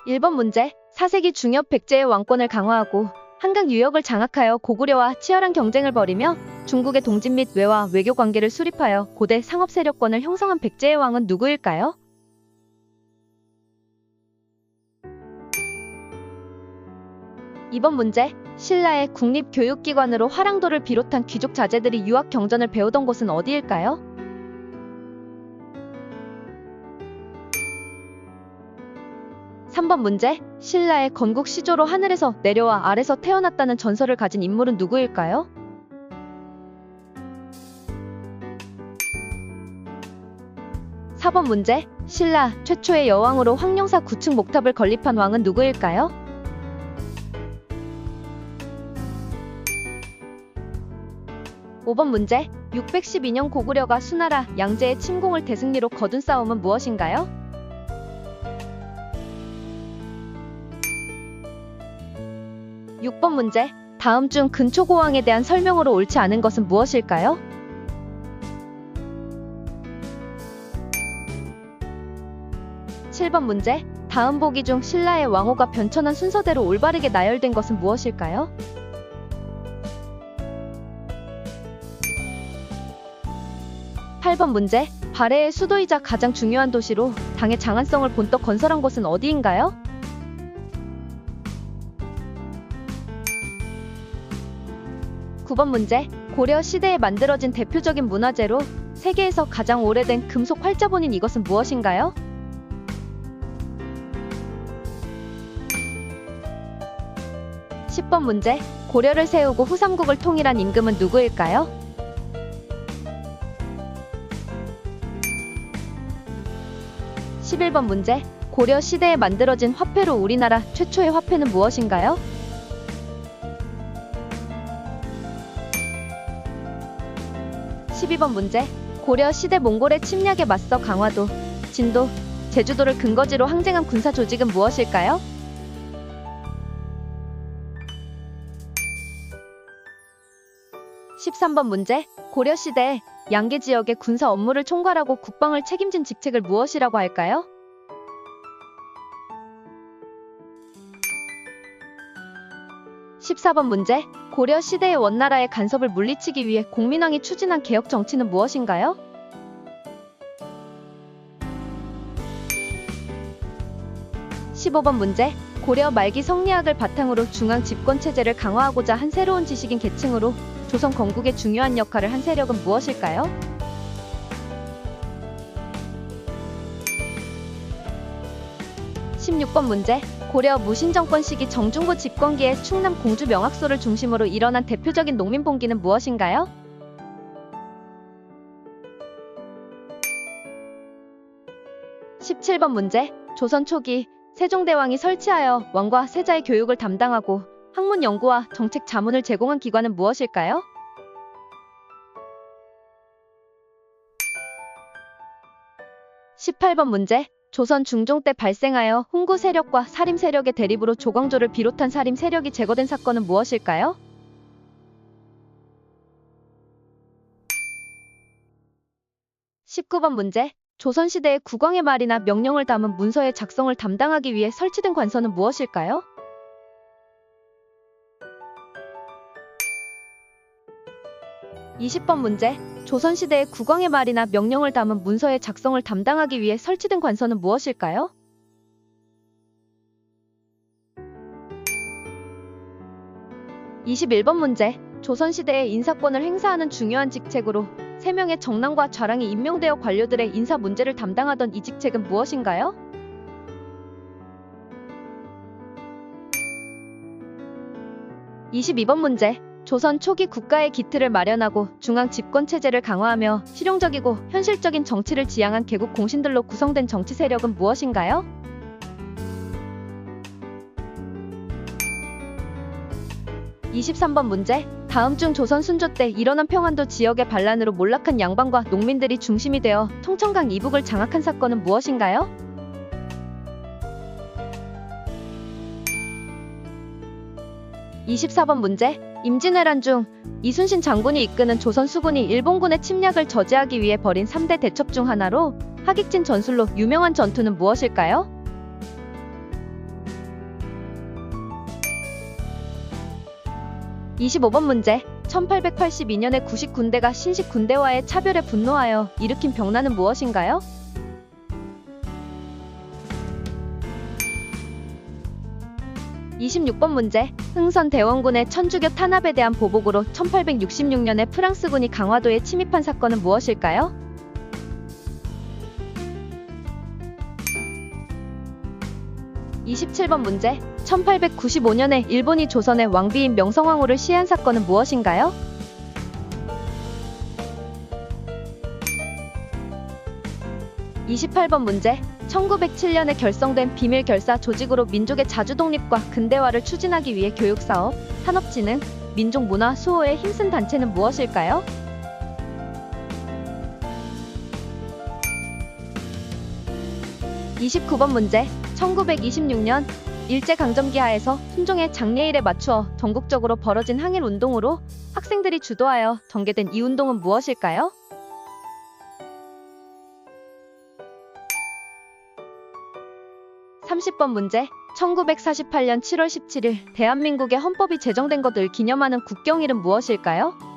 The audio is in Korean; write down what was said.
1번 문제. 4세기 중엽 백제의 왕권을 강화하고 한강 유역을 장악하여 고구려와 치열한 경쟁을 벌이며 중국의 동진 및 외와 외교 관계를 수립하여 고대 상업 세력권을 형성한 백제의 왕은 누구일까요? 2번 문제. 신라의 국립교육기관으로 화랑도를 비롯한 귀족 자제들이 유학 경전을 배우던 곳은 어디일까요? 3번 문제. 신라의 건국 시조로 하늘에서 내려와 알에서 태어났다는 전설을 가진 인물은 누구일까요? 4번 문제. 신라 최초의 여왕으로 황룡사 9층 목탑을 건립한 왕은 누구일까요? 5번 문제. 612년 고구려가 수나라 양제의 침공을 대승리로 거둔 싸움은 무엇인가요? 6번 문제. 다음 중 근초고왕에 대한 설명으로 옳지 않은 것은 무엇일까요? 7번 문제. 다음 보기 중 신라의 왕호가 변천한 순서대로 올바르게 나열된 것은 무엇일까요? 8번 문제. 발해의 수도이자 가장 중요한 도시로 당의 장안성을 본떡 건설한 곳은 어디인가요? 9번 문제. 고려 시대에 만들어진 대표적인 문화재로 세계에서 가장 오래된 금속 활자본인 이것은 무엇인가요? 10번 문제. 고려를 세우고 후삼국을 통일한 임금은 누구일까요? 11번 문제. 고려 시대에 만들어진 화폐로 우리나라 최초의 화폐는 무엇인가요? 12번 문제. 고려 시대 몽골의 침략에 맞서 강화도, 진도, 제주도를 근거지로 항쟁한 군사 조직은 무엇일까요? 13번 문제. 고려 시대에 양계 지역의 군사 업무를 총괄하고 국방을 책임진 직책을 무엇이라고 할까요? 14번 문제. 고려 시대의 원나라의 간섭을 물리치기 위해 공민왕이 추진한 개혁 정치는 무엇인가요? 15번 문제. 고려 말기 성리학을 바탕으로 중앙 집권 체제를 강화하고자 한 새로운 지식인 계층으로 조선 건국에 중요한 역할을 한 세력은 무엇일까요? 16번 문제. 고려 무신정권 시기 정중부 집권기에 충남 공주 명학소를 중심으로 일어난 대표적인 농민봉기는 무엇인가요? 17번 문제. 조선 초기 세종대왕이 설치하여 왕과 세자의 교육을 담당하고 학문 연구와 정책 자문을 제공한 기관은 무엇일까요? 18번 문제. 조선 중종 때 발생하여 훈구 세력과 사림 세력의 대립으로 조광조를 비롯한 사림 세력이 제거된 사건은 무엇일까요? 19번 문제. 조선시대의 국왕의 말이나 명령을 담은 문서의 작성을 담당하기 위해 설치된 관서는 무엇일까요? 20번 문제. 조선시대의 국왕의 말이나 명령을 담은 문서의 작성을 담당하기 위해 설치된 관서는 무엇일까요? 21번 문제. 조선시대의 인사권을 행사하는 중요한 직책으로 3명의 정랑과 좌랑이 임명되어 관료들의 인사 문제를 담당하던 이 직책은 무엇인가요? 22번 문제. 조선 초기 국가의 기틀을 마련하고 중앙 집권 체제를 강화하며 실용적이고 현실적인 정치를 지향한 개국 공신들로 구성된 정치 세력은 무엇인가요? 23번 문제. 다음 중 조선 순조 때 일어난 평안도 지역의 반란으로 몰락한 양반과 농민들이 중심이 되어 통천강 이북을 장악한 사건은 무엇인가요? 24번 문제. 임진왜란 중 이순신 장군이 이끄는 조선 수군이 일본군의 침략을 저지하기 위해 벌인 3대 대첩 중 하나로 하객진 전술로 유명한 전투는 무엇일까요? 25번 문제. 1882년에 구식 군대가 신식 군대와의 차별에 분노하여 일으킨 병란은 무엇인가요? 26번 문제. 흥선 대원군의 천주교 탄압에 대한 보복으로 1866년에 프랑스군이 강화도에 침입한 사건은 무엇일까요? 27번 문제. 1895년에 일본이 조선의 왕비인 명성황후를 시해한 사건은 무엇인가요? 28번 문제. 1907년에 결성된 비밀결사 조직으로 민족의 자주독립과 근대화를 추진하기 위해 교육사업, 산업진흥, 민족문화 수호에 힘쓴 단체는 무엇일까요? 29번 문제. 1926년 일제강점기 하에서 순종의 장례일에 맞추어 전국적으로 벌어진 항일운동으로 학생들이 주도하여 전개된 이 운동은 무엇일까요? 30번 문제. 1948년 7월 17일 대한민국의 헌법이 제정된 것을 기념하는 국경일은 무엇일까요?